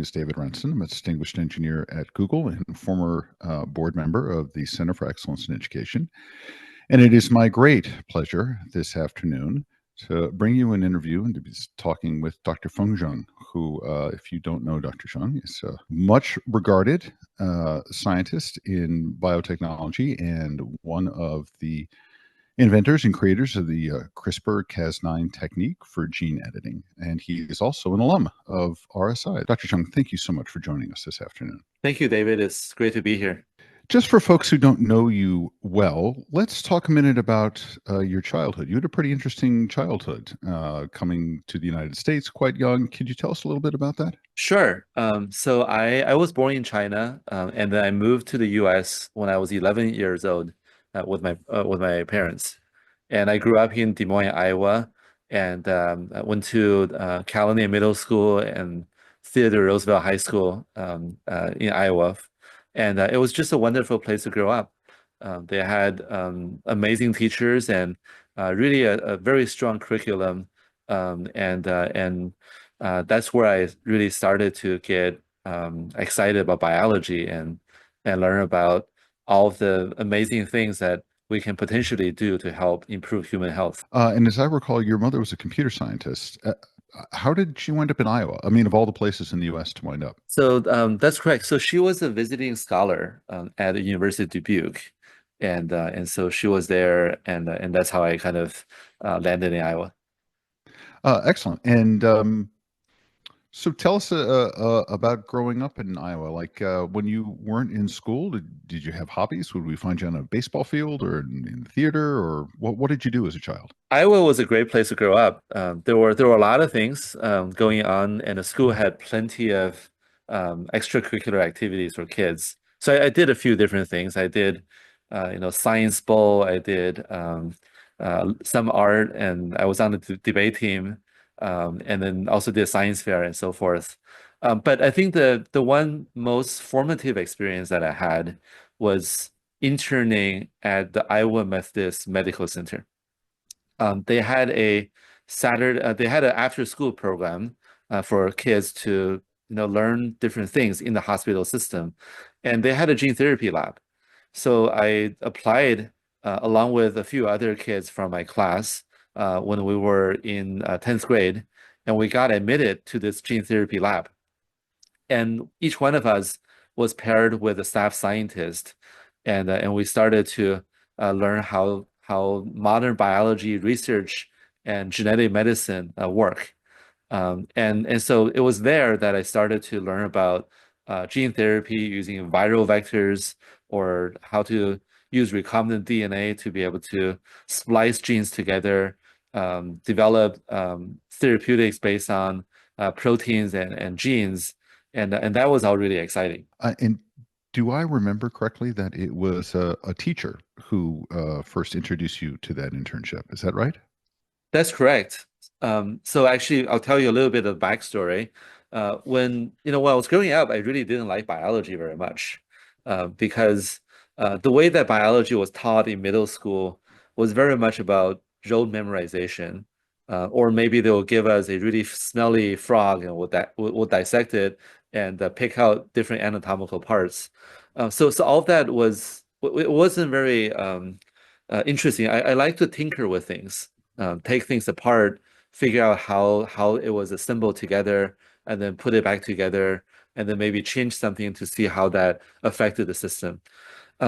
is David Renson. I'm a distinguished engineer at Google and former board member of the Center for Excellence in Education. And it is my great pleasure this afternoon to bring you an interview and to be talking with Dr. Feng Zhang, who, if you don't know Dr. Zhang, is a much regarded scientist in biotechnology and one of the inventors and creators of the CRISPR-Cas9 technique for gene editing. And he is also an alum of RSI. Dr. Chung, thank you so much for joining us this afternoon. Thank you, David. It's great to be here. Just for folks who don't know you well, let's talk a minute about your childhood. You had a pretty interesting childhood, coming to the United States quite young. Could you tell us a little bit about that? Sure. So I was born in China, and then I moved to the U.S. when I was 11 years old with my parents. And I grew up in Des Moines, Iowa, and I went to California Middle School and Theodore Roosevelt High School in Iowa. And it was just a wonderful place to grow up. They had amazing teachers and really a very strong curriculum. And that's where I really started to get excited about biology and learn about all of the amazing things that we can potentially do to help improve human health. And as I recall, your mother was a computer scientist. How did she wind up in Iowa? I mean, of all the places in the U.S. to wind up. So that's correct. So she was a visiting scholar at the University of Dubuque, and so she was there, and that's how I kind of landed in Iowa. Excellent. And so tell us about growing up in Iowa. Like when you weren't in school, did you have hobbies? Would we find you on a baseball field or in the theater, or what did you do as a child? Iowa was a great place to grow up. There were a lot of things going on, and the school had plenty of extracurricular activities for kids. So I did a few different things. I did, science bowl. I did some art, and I was on the debate team, and then also did science fair and so forth. But I think the one most formative experience that I had was interning at the Iowa Methodist Medical Center. They had they had an after school program for kids to learn different things in the hospital system, and they had a gene therapy lab. So I applied along with a few other kids from my class when we were in 10th grade, and we got admitted to this gene therapy lab. And each one of us was paired with a staff scientist, and we started to learn how modern biology research and genetic medicine work. And so it was there that I started to learn about gene therapy using viral vectors, or how to use recombinant DNA to be able to splice genes together, develop therapeutics based on proteins and genes. And that was all really exciting. And do I remember correctly that it was a teacher who first introduced you to that internship? Is that right? That's correct. So actually, I'll tell you a little bit of backstory. When I was growing up, I really didn't like biology very much because the way that biology was taught in middle school was very much about rote memorization. Or maybe they will give us a really smelly frog and we'll dissect it and pick out different anatomical parts. So all of that it wasn't very interesting. I like to tinker with things, take things apart, figure out how it was assembled together, and then put it back together, and then maybe change something to see how that affected the system.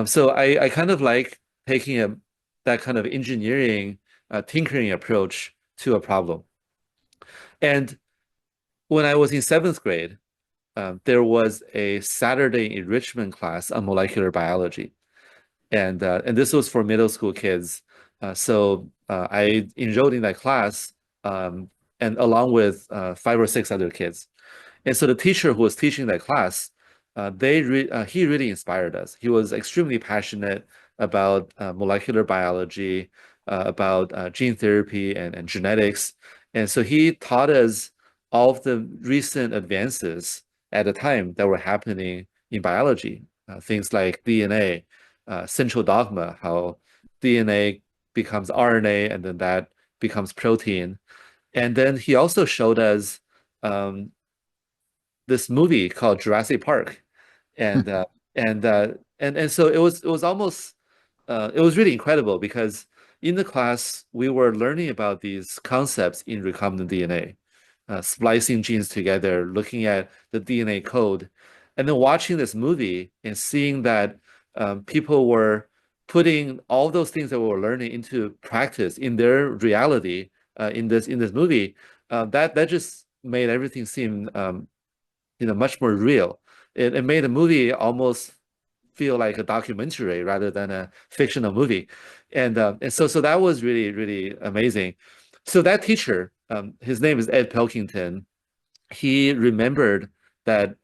So I kind of like taking that kind of engineering, tinkering approach to a problem. And when I was in 7th grade, there was a Saturday enrichment class on molecular biology. And this was for middle school kids. So I enrolled in that class, and along with 5 or 6 other kids. And so the teacher who was teaching that class, he really inspired us. He was extremely passionate about molecular biology, about gene therapy and genetics. And so he taught us all of the recent advances at the time that were happening in biology, things like DNA, central dogma, how DNA becomes RNA, and then that becomes protein. And then he also showed us this movie called Jurassic Park, and so it was almost it was really incredible because in the class we were learning about these concepts in recombinant DNA, splicing genes together, looking at the DNA code, and then watching this movie and seeing that people were putting all those things that we were learning into practice in their reality in this movie. That just made everything seem much more real. It made the movie almost feel like a documentary rather than a fictional movie, and so that was really really amazing. So that teacher, his name is Ed Pilkington. He remembered that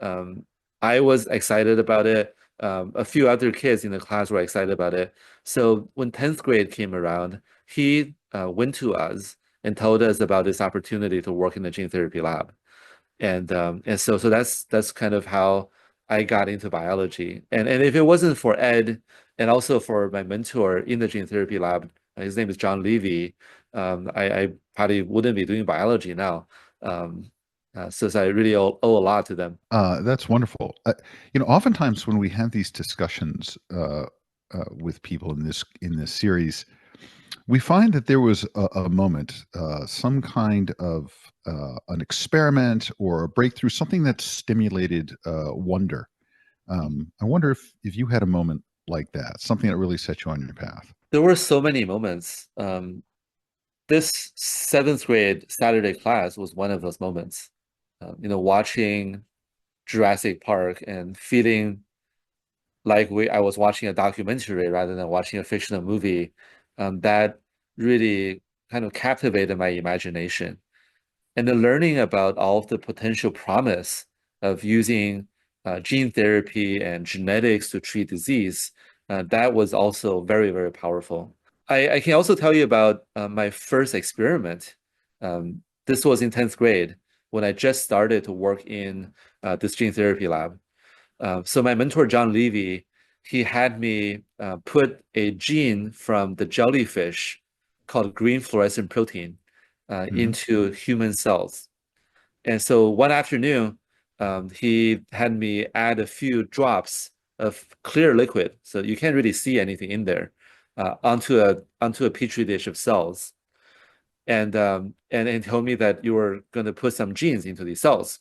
I was excited about it. A few other kids in the class were excited about it. So when 10th grade came around, he went to us and told us about this opportunity to work in the gene therapy lab. And so that's kind of how I got into biology. And if it wasn't for Ed and also for my mentor in the gene therapy lab, his name is John Levy, I probably wouldn't be doing biology now. So I really owe a lot to them. That's wonderful. Oftentimes when we have these discussions with people in this series, we find that there was a moment, some kind of an experiment or a breakthrough, something that stimulated wonder. I wonder if you had a moment like that, something that really set you on your path. There were so many moments. This seventh grade Saturday class was one of those moments. Watching Jurassic Park and feeling like I was watching a documentary rather than watching a fictional movie, that really kind of captivated my imagination. And then learning about all of the potential promise of using gene therapy and genetics to treat disease, that was also very, very powerful. I can also tell you about my first experiment. This was in 10th grade when I just started to work in this gene therapy lab. So my mentor, John Levy, he had me put a gene from the jellyfish called green fluorescent protein into human cells. And so one afternoon, he had me add a few drops of clear liquid, so you can't really see anything in there, onto a petri dish of cells, and told me that you were going to put some genes into these cells.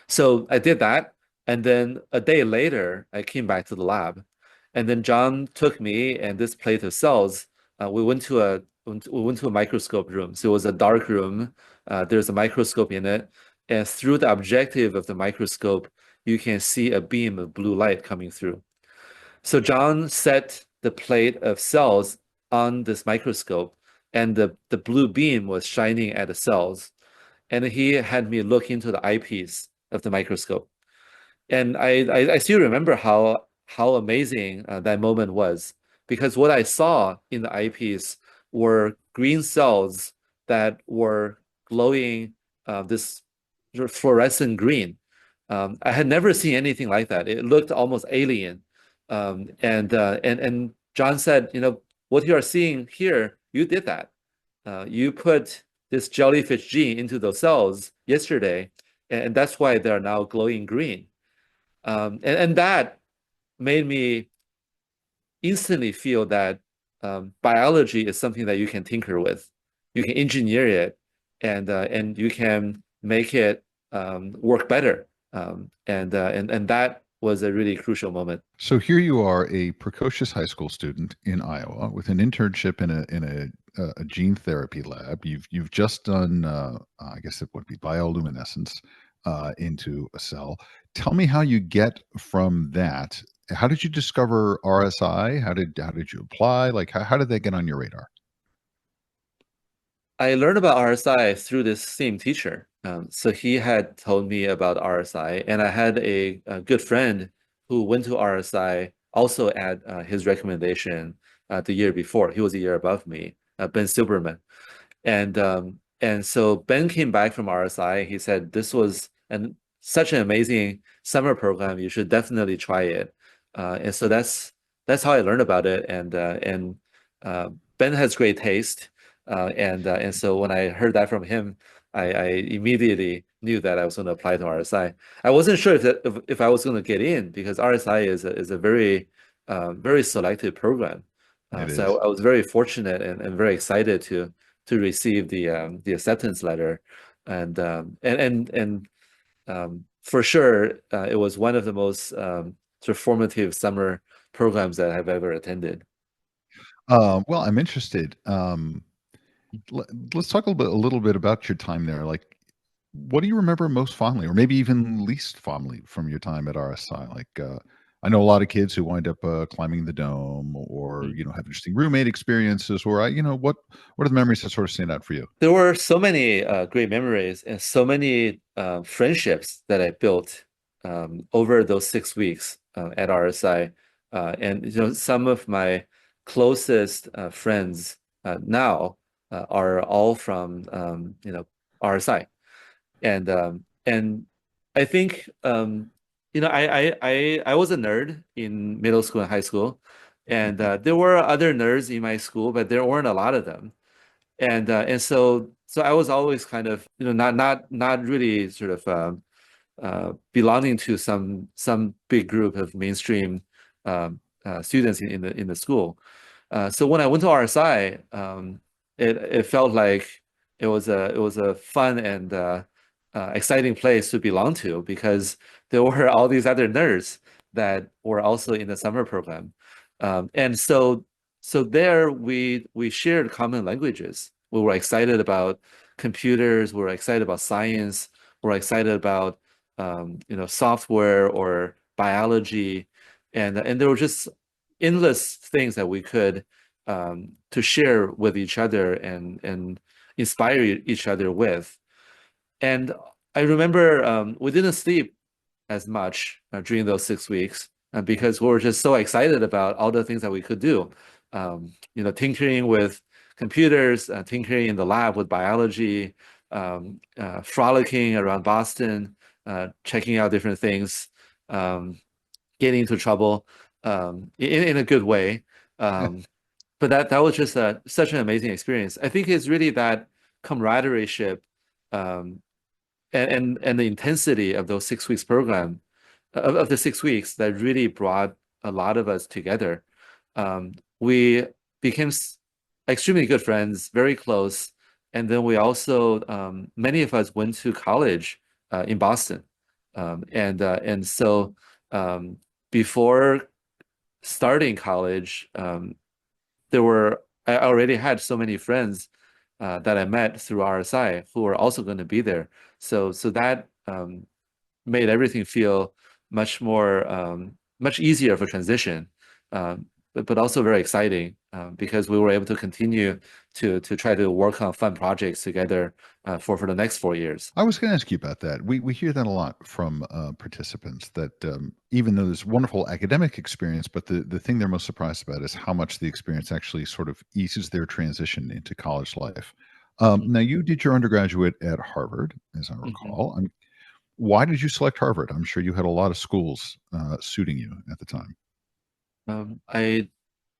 So I did that, and then a day later, I came back to the lab, and then John took me and this plate of cells. We went to a microscope room. So it was a dark room. There's a microscope in it, and through the objective of the microscope, you can see a beam of blue light coming through. So John set the plate of cells on this microscope, and the blue beam was shining at the cells. And he had me look into the eyepiece of the microscope. And I still remember how amazing that moment was, because what I saw in the eyepiece were green cells that were glowing this fluorescent green. I had never seen anything like that. It looked almost alien. And John said, what you are seeing here, you did that. You put this jellyfish gene into those cells yesterday, and that's why they are now glowing green. And that made me instantly feel that biology is something that you can tinker with. You can engineer it, and you can make it work better. And that was a really crucial moment. So here you are, a precocious high school student in Iowa with an internship in a gene therapy lab. You've just done, I guess it would be bioluminescence into a cell. Tell me how you get from that. How did you discover RSI? How did you apply? Like how did that get on your radar? I learned about RSI through this same teacher. So he had told me about RSI, and I had a good friend who went to RSI also at his recommendation the year before. He was a year above me, Ben Silberman. And so Ben came back from RSI. He said this was such an amazing summer program. You should definitely try it. And so that's how I learned about it. And Ben has great taste. And so when I heard that from him, I immediately knew that I was going to apply to RSI. I wasn't sure if I was going to get in because RSI is a very very selective program. It So is. I was very fortunate and very excited to receive the acceptance letter, and for sure it was one of the most sort of formative summer programs that I've ever attended. Well, I'm interested. Let's talk a little bit about your time there. Like, what do you remember most fondly, or maybe even least fondly from your time at RSI? Like, I know a lot of kids who wind up climbing the dome, or have interesting roommate experiences. Or what are the memories that sort of stand out for you? There were so many great memories and so many friendships that I built over those 6 weeks at RSI. And some of my closest friends now are all from RSI. And I think I was a nerd in middle school and high school, and there were other nerds in my school, but there weren't a lot of them. And so I was always kind of not really sort of belonging to some big group of mainstream students in the school. So when I went to RSI, it felt like it was a fun and exciting place to belong to because there were all these other nerds that were also in the summer program, and so there we shared common languages. We were excited about computers. We were excited about science. We were excited about software or biology, and there were just endless things that we could to share with each other and inspire each other with. And I remember we didn't sleep as much during those 6 weeks because we were just so excited about all the things that we could do. Tinkering with computers, tinkering in the lab with biology, frolicking around Boston, checking out different things, getting into trouble in a good way. Um, but that was just such an amazing experience. I think it's really that camaraderie um, and the intensity of those 6 weeks program of the 6 weeks that really brought a lot of us together. We became extremely good friends, very close, and then we also many of us went to college in Boston, and so um, before starting college, I already had so many friends that I met through RSI who were also going to be there. So that made everything feel much easier for transition, but also very exciting because we were able to continue to try to work on fun projects together for the next 4 years. I was going to ask you about that. We hear that a lot from participants that even though there's wonderful academic experience, but the thing they're most surprised about is how much the experience actually sort of eases their transition into college life. Now, you did your undergraduate at Harvard, as I Mhm. recall. Why did you select Harvard? I'm sure you had a lot of schools suiting you at the time. Um, I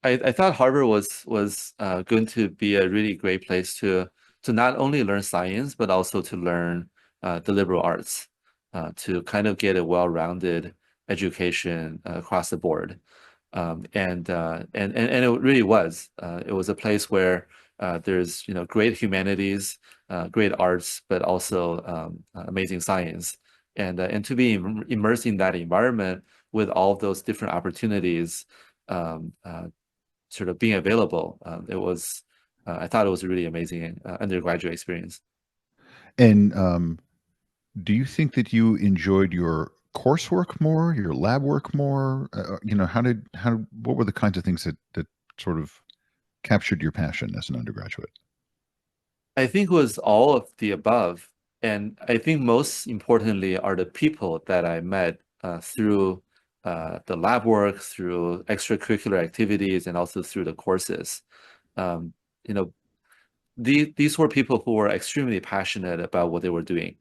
I thought Harvard was going to be a really great place to not only learn science but also to learn the liberal arts, to kind of get a well-rounded education across the board. And it really was. It was a place where there's great humanities, great arts, but also amazing science. And to be immersed in that environment with all of those different opportunities um, uh, sort of being available. I thought it was a really amazing undergraduate experience. And do you think that you enjoyed your coursework more, your lab work more? What were the kinds of things that sort of captured your passion as an undergraduate? I think it was all of the above. And I think most importantly are the people that I met through the lab work, through extracurricular activities, and also through the courses. Um, you know, these were people who were extremely passionate about what they were doing.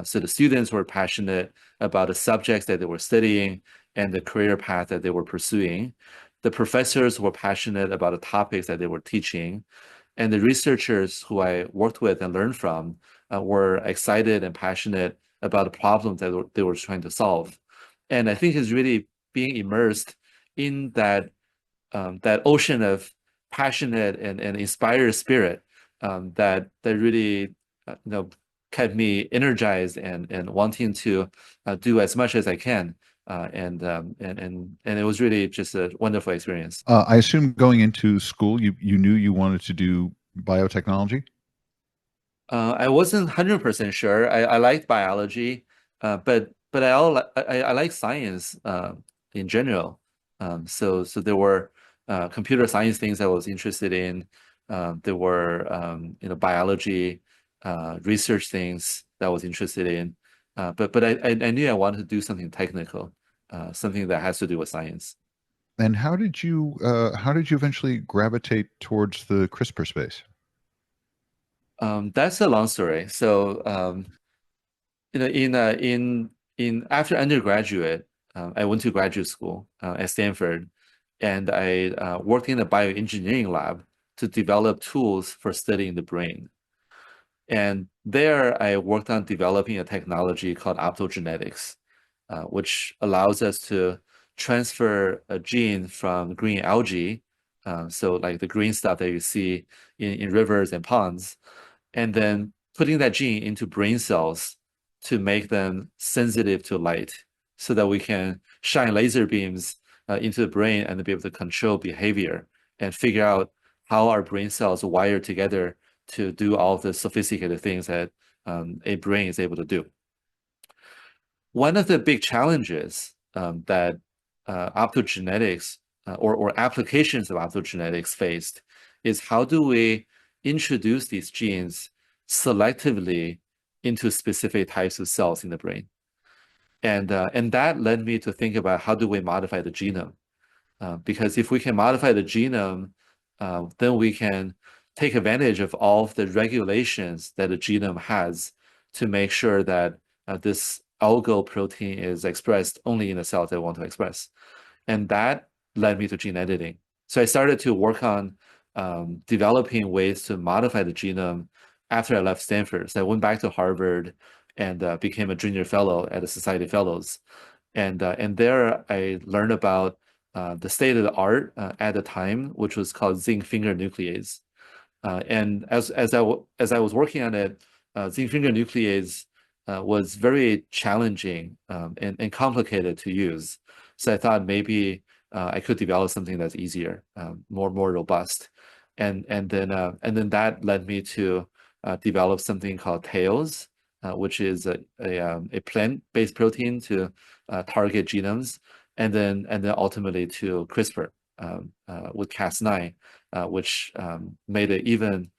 So the students were passionate about the subjects that they were studying and the career path that they were pursuing. The professors were passionate about the topics that they were teaching. And the researchers who I worked with and learned from were excited and passionate about the problems that they were trying to solve. And I think it's really being immersed in that ocean of passionate and inspired spirit that really kept me energized and wanting to do as much as I can. And it was really just a wonderful experience. I assume going into school, you knew you wanted to do biotechnology? I wasn't 100% sure. I liked biology, but I like science in general. So there were computer science things I was interested in. There were biology research things that I was interested in. But I knew I wanted to do something technical, something that has to do with science. And how did you eventually gravitate towards the CRISPR space? That's a long story. So in after undergraduate, I went to graduate school at Stanford, and I worked in a bioengineering lab to develop tools for studying the brain. And there, I worked on developing a technology called optogenetics, which allows us to transfer a gene from green algae, so like the green stuff that you see in rivers and ponds, and then putting that gene into brain cells to make them sensitive to light so that we can shine laser beams into the brain and be able to control behavior and figure out how our brain cells wire together to do all of the sophisticated things that a brain is able to do. One of the big challenges that optogenetics or applications of optogenetics faced is how do we introduce these genes selectively into specific types of cells in the brain? And that led me to think about how do we modify the genome? Because if we can modify the genome, then we can take advantage of all of the regulations that the genome has to make sure that this oligo protein is expressed only in the cells that I want to express. And that led me to gene editing. So I started to work on developing ways to modify the genome after I left Stanford. So I went back to Harvard and became a junior fellow at the Society of Fellows. And there I learned about the state of the art at the time, which was called zinc finger nuclease. And as I was working on it, zinc finger nuclease was very challenging and complicated to use. So I thought maybe I could develop something that's easier, more robust, and then that led me to develop something called TAILS, which is a plant-based protein to target genomes, and then ultimately to CRISPR with Cas9, which made it even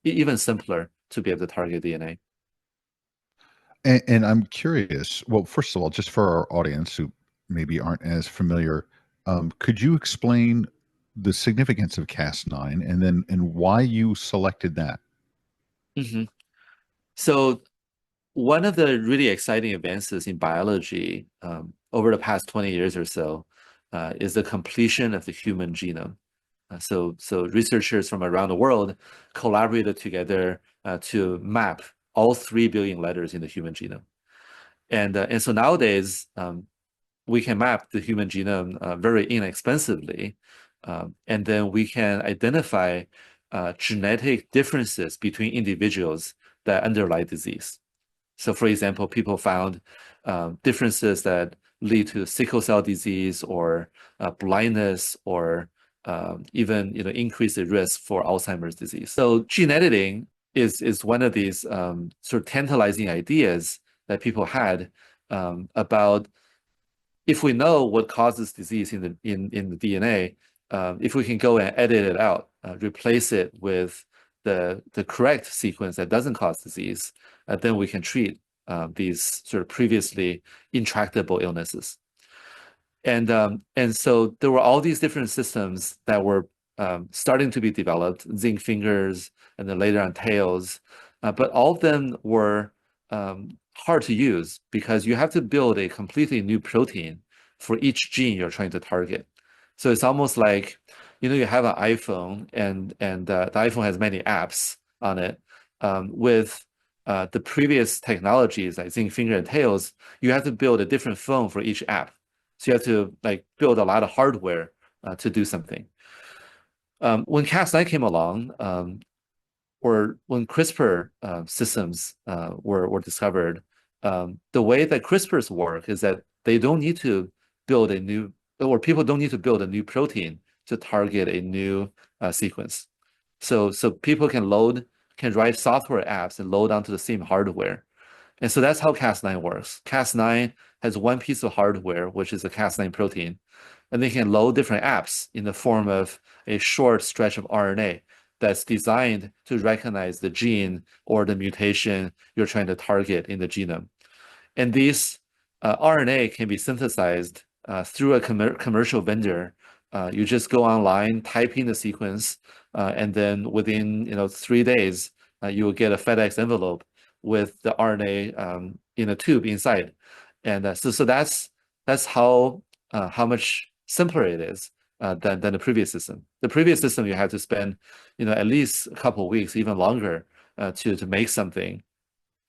even simpler to be able to target DNA. And I'm curious. Well, first of all, just for our audience who maybe aren't as familiar, could you explain the significance of Cas9 and why you selected that? Mm-hmm. So one of the really exciting advances in biology over the past 20 years or so is the completion of the human genome. So researchers from around the world collaborated together to map all 3 billion letters in the human genome. And so nowadays, we can map the human genome very inexpensively, and then we can identify genetic differences between individuals that underlie disease. So for example, people found differences that lead to sickle cell disease or blindness or even increase the risk for Alzheimer's disease. So gene editing is one of these sort of tantalizing ideas that people had about if we know what causes disease in the DNA, if we can go and edit it out, replace it with the correct sequence that doesn't cause disease, then we can treat these sort of previously intractable illnesses. And so there were all these different systems that were starting to be developed, zinc fingers, and then later on tails, but all of them were hard to use because you have to build a completely new protein for each gene you're trying to target. So it's almost like you have an iPhone and the iPhone has many apps on it. With the previous technologies, like zinc finger and tails, you have to build a different phone for each app. So you have to like build a lot of hardware to do something. When Cas9 came along, or when CRISPR systems were discovered, the way that CRISPRs work is that they don't need to build a new, or people don't need to build a new protein to target a new sequence. So people can write software apps and load onto the same hardware. And so that's how Cas9 works. Cas9 has one piece of hardware, which is a Cas9 protein, and they can load different apps in the form of a short stretch of RNA that's designed to recognize the gene or the mutation you're trying to target in the genome. And these RNA can be synthesized through a commercial vendor. You just go online, type in the sequence, and then within 3 days, you will get a FedEx envelope with the RNA in a tube inside. And so that's how much simpler it is than the previous system. The previous system, you have to spend at least a couple of weeks, even longer, to make something,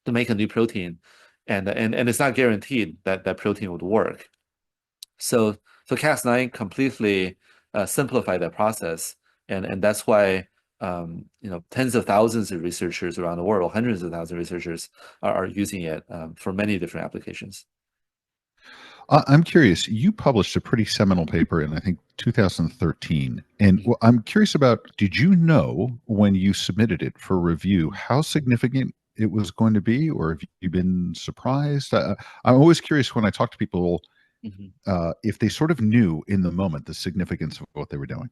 to make a new protein, and it's not guaranteed that that protein would work. So Cas9 completely simplified that process, and that's why tens of thousands of researchers around the world, hundreds of thousands of researchers are using it for many different applications. I'm curious. You published a pretty seminal paper in, I think, 2013. And I'm curious about, did you know when you submitted it for review how significant it was going to be, or have you been surprised? I'm always curious when I talk to people if they sort of knew in the moment the significance of what they were doing.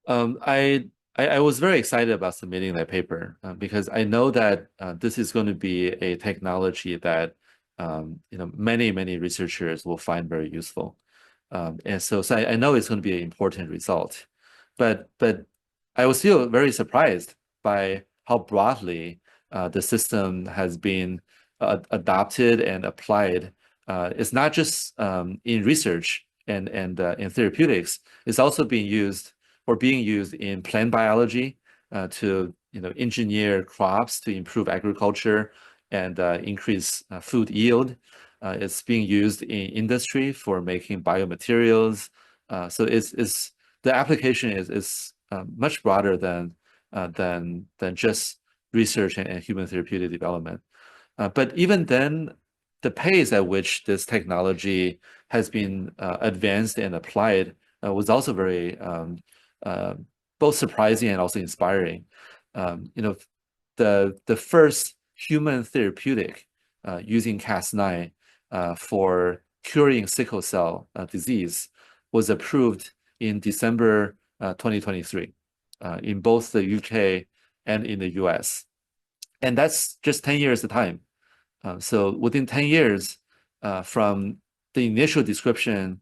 I was very excited about submitting that paper because I know that this is going to be a technology that many researchers will find very useful, and so I know it's going to be an important result, but I was still very surprised by how broadly the system has been adopted and applied. It's not just in research and in therapeutics. It's also being used in plant biology to engineer crops to improve agriculture and increase food yield. It's being used in industry for making biomaterials. So the application is much broader than just research and human therapeutic development. But even then, the pace at which this technology has been advanced and applied was also very both surprising and also inspiring. The first human therapeutic using Cas9 for curing sickle cell disease was approved in December 2023 in both the UK and in the US. And that's just 10 years of time. So within 10 years from the initial description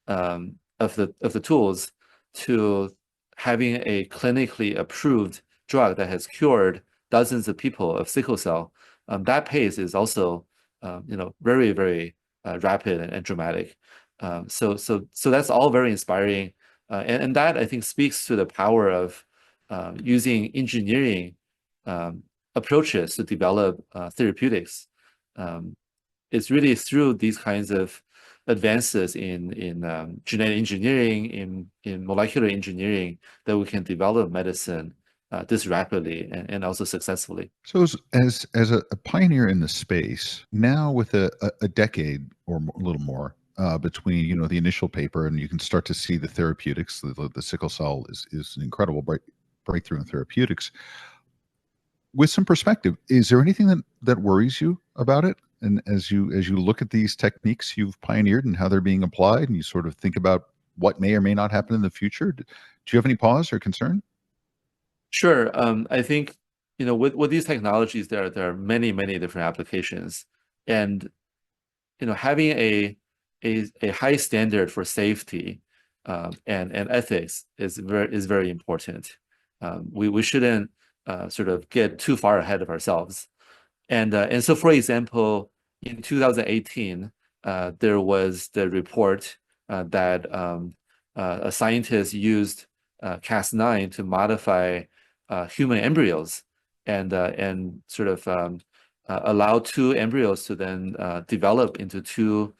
of the tools to having a clinically approved drug that has cured dozens of people of sickle cell, that pace is also very rapid and dramatic. So that's all very inspiring, and that I think speaks to the power of using engineering approaches to develop therapeutics. It's really through these kinds of advances in genetic engineering, in molecular engineering, that we can develop medicine this rapidly and also successfully. So as a pioneer in the space, now with a decade or a little more between the initial paper and you can start to see the therapeutics, the sickle cell is an incredible breakthrough in therapeutics. With some perspective, is there anything that worries you about it? And as you look at these techniques you've pioneered and how they're being applied, and you sort of think about what may or may not happen in the future, do you have any pause or concern? Sure. I think with these technologies, there are many different applications, and having a high standard for safety and ethics is very important. We shouldn't sort of get too far ahead of ourselves. And so, for example, in 2018, there was the report that a scientist used Cas9 to modify human embryos and sort of allow two embryos to then develop into two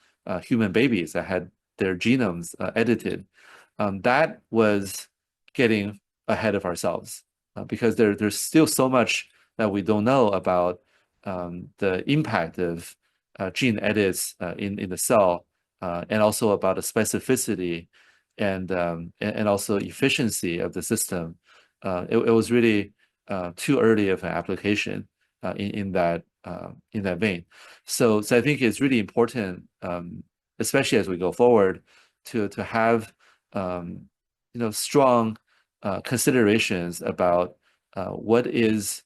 human babies that had their genomes edited. That was getting ahead of ourselves because there's still so much that we don't know about the impact of gene edits in the cell and also about the specificity and also efficiency of the system. It was really too early of an application in that vein. So I think it's really important, especially as we go forward, to have strong considerations about what is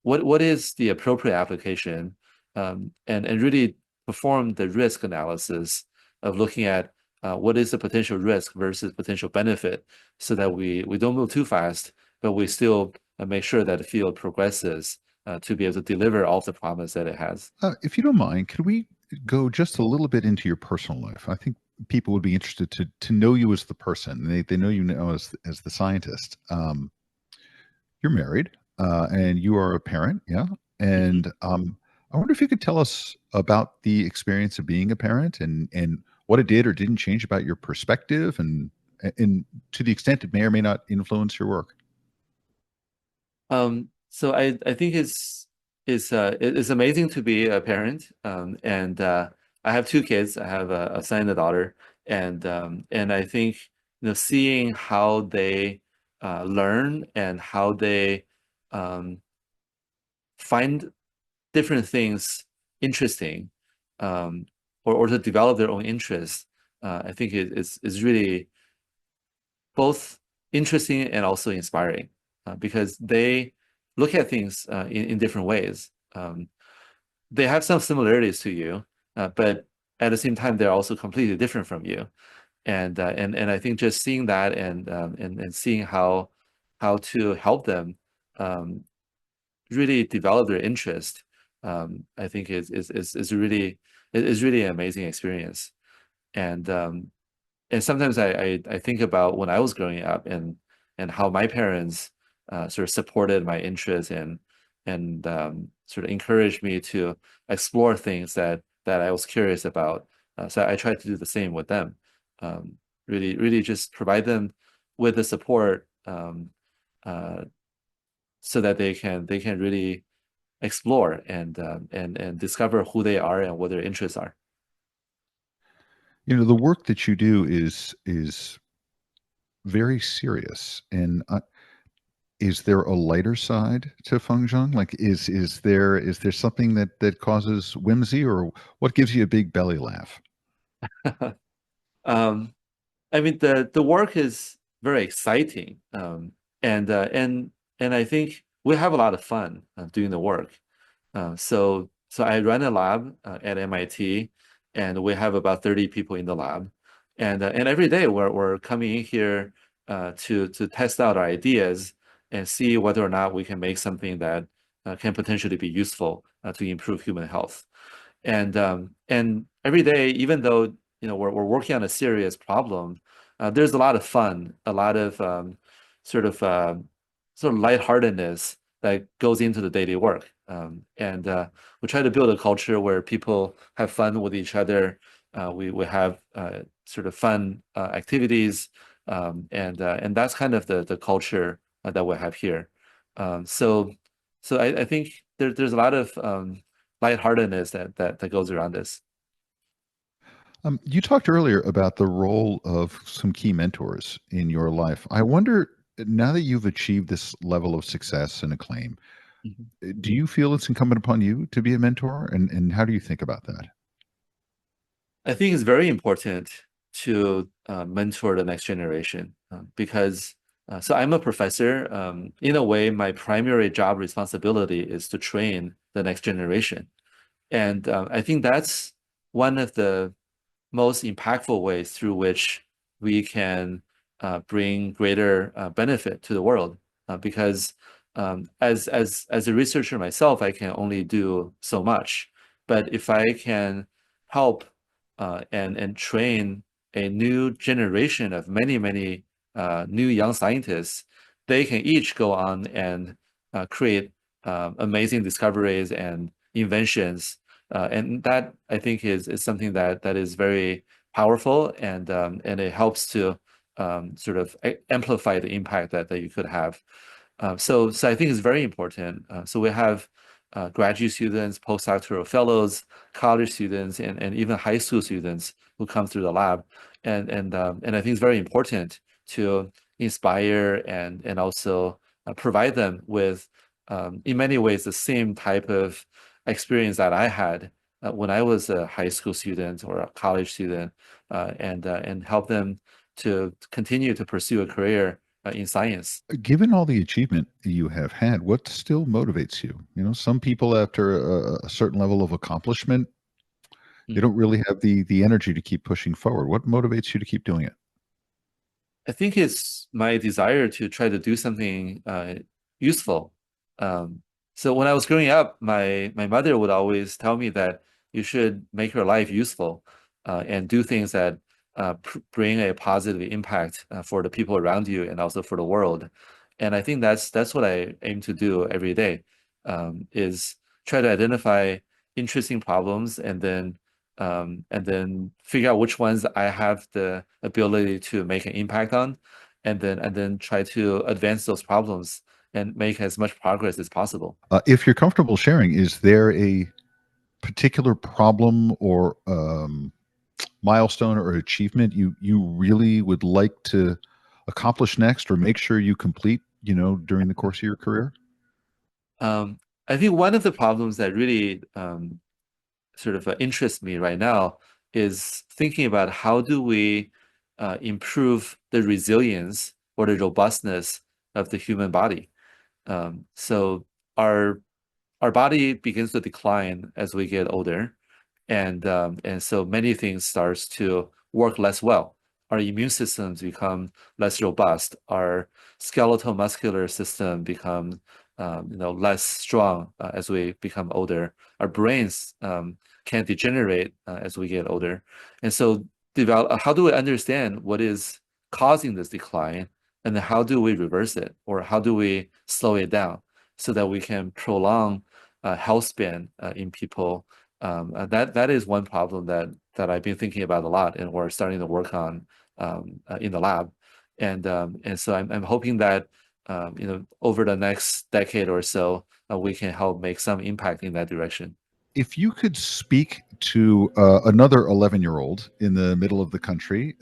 what is the appropriate application, and really perform the risk analysis of looking at what is the potential risk versus potential benefit, so that we don't move too fast, but we still make sure that the field progresses to be able to deliver all the promise that it has. If you don't mind, could we go just a little bit into your personal life? I think people would be interested to know you as the person. They know you now as the scientist. You're married, and you are a parent, yeah. Mhm. And I wonder if you could tell us about the experience of being a parent and what it did or didn't change about your perspective, and to the extent it may or may not influence your work. So I think it's amazing to be a parent, and I have two kids. I have a son and a daughter, and I think seeing how they learn and how they um, find different things interesting, um, or to develop their own interests, I think is really both interesting and also inspiring because they look at things in different ways. They have some similarities to you, but at the same time, they're also completely different from you. And I think just seeing that and seeing how to help them um, really develop their interest, I think is really an amazing experience. And and sometimes I think about when I was growing up and how my parents sort of supported my interests and sort of encouraged me to explore things that I was curious about. So I tried to do the same with them. Really just provide them with the support uh, so that they can really explore and discover who they are and what their interests are. You know, the work that you do is very serious, and is there a lighter side to Feng Zhang? Like, is there something that causes whimsy, or what gives you a big belly laugh? Um, I mean, the work is very exciting, and uh, and and I think we have a lot of fun doing the work. So I run a lab at MIT, and we have about 30 people in the lab, and every day we're coming in here to test out our ideas and see whether or not we can make something that can potentially be useful to improve human health. And every day, even though we're working on a serious problem, there's a lot of fun, a lot of sort of uh, sort of lightheartedness that goes into the daily work. And we try to build a culture where people have fun with each other. We have sort of fun activities, and that's kind of the culture that we have here. So I think there's a lot of lightheartedness that goes around this. You talked earlier about the role of some key mentors in your life. I wonder, now that you've achieved this level of success and acclaim, Mhm. do you feel it's incumbent upon you to be a mentor? And how do you think about that? I think it's very important to mentor the next generation because so I'm a professor. In a way, my primary job responsibility is to train the next generation. And I think that's one of the most impactful ways through which we can bring greater benefit to the world. Because as a researcher myself, I can only do so much. But if I can help and train a new generation of many new young scientists, they can each go on and create amazing discoveries and inventions. And that I think is something that is very powerful, and it helps to sort of amplify the impact that you could have. So I think it's very important. So we have graduate students, postdoctoral fellows, college students, and even high school students who come through the lab, and I think it's very important to inspire and also provide them with, in many ways, the same type of experience that I had when I was a high school student or a college student, and help them to continue to pursue a career in science. Given all the achievement you have had, what still motivates you? You know, some people after a certain level of accomplishment, they Mm. don't really have the energy to keep pushing forward. What motivates you to keep doing it? I think it's my desire to try to do something useful. Um, so when I was growing up, my mother would always tell me that you should make your life useful and do things that bring a positive impact for the people around you and also for the world. And I think that's what I aim to do every day, is try to identify interesting problems and then figure out which ones I have the ability to make an impact on, and then try to advance those problems and make as much progress as possible. If you're comfortable sharing, is there a particular problem or milestone or achievement you really would like to accomplish next or make sure you complete, you know, during the course of your career? Um, I think one of the problems that really sort of interests me right now is thinking about how do we improve the resilience or the robustness of the human body. So our body begins to decline as we get older, and so many things starts to work less well. Our immune systems become less robust. Our skeletal muscular system becomes less strong as we become older. Our brains can degenerate as we get older, and so how do we understand what is causing this decline, and then how do we reverse it, or how do we slow it down so that we can prolong health span in people. That is one problem that I've been thinking about a lot, and we're starting to work on in the lab. And so I'm hoping that over the next decade or so, we can help make some impact in that direction. If you could speak to another 11-year-old in the middle of the country,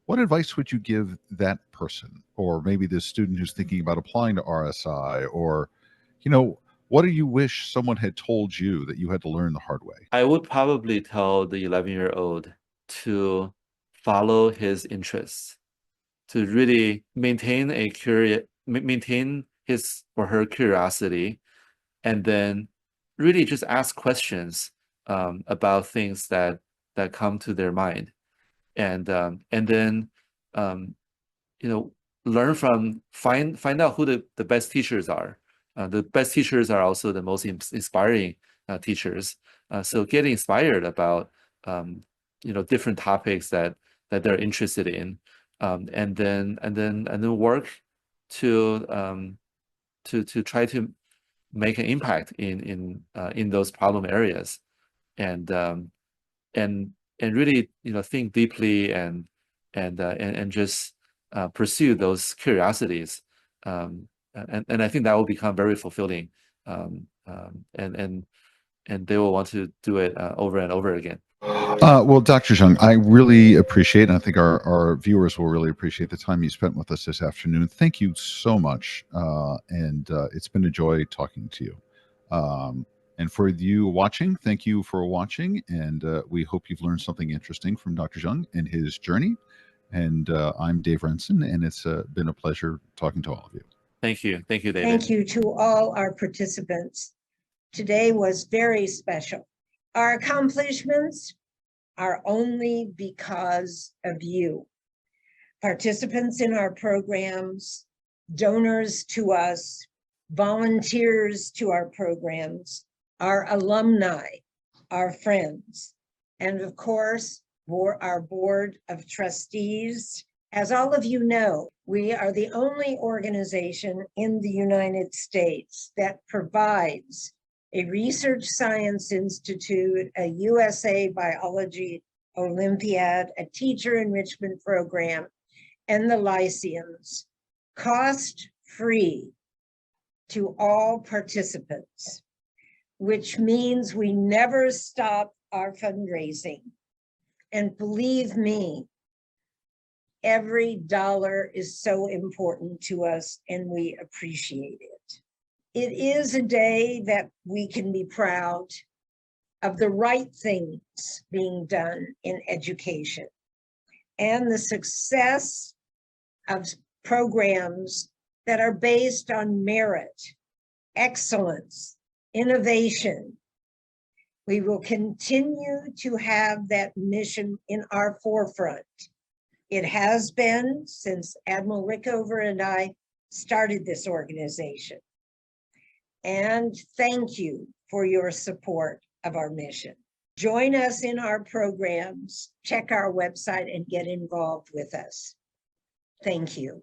what advice would you give that person, or maybe the student who's thinking about applying to RSI, or, you know, what do you wish someone had told you that you had to learn the hard way? I would probably tell the 11-year-old to follow his interests, to really maintain his or her curiosity, and then really just ask questions about things that come to their mind, and then um, you know learn from find out who the best teachers are. The best teachers are also the most inspiring teachers. So get inspired about different topics that they're interested in, and then work to to try to make an impact in those problem areas, and and really think deeply and just pursue those curiosities, and I think that will become very fulfilling, and they will want to do it over and over again. Well, Dr. Zhang, I really appreciate, and I think our viewers will really appreciate the time you spent with us this afternoon. Thank you so much. And it's been a joy talking to you. And for you watching, thank you for watching. And we hope you've learned something interesting from Dr. Zhang and his journey. And I'm Dave Renson, and it's been a pleasure talking to all of you. Thank you, David. Thank you to all our participants. Today was very special. Our accomplishments are only because of you. Participants in our programs, donors to us, volunteers to our programs, our alumni, our friends, and of course, for our board of trustees As all of you know, we are the only organization in the United States that provides a research science institute, a USA Biology Olympiad, a teacher enrichment program, and the lyceums, cost-free to all participants, which means we never stop our fundraising. And believe me, every dollar is so important to us and we appreciate it. It is a day that we can be proud of the right things being done in education and the success of programs that are based on merit, excellence, innovation. We will continue to have that mission in our forefront. It has been since Admiral Rickover and I started this organization. And thank you for your support of our mission. Join us in our programs, check our website, and get involved with us. Thank you.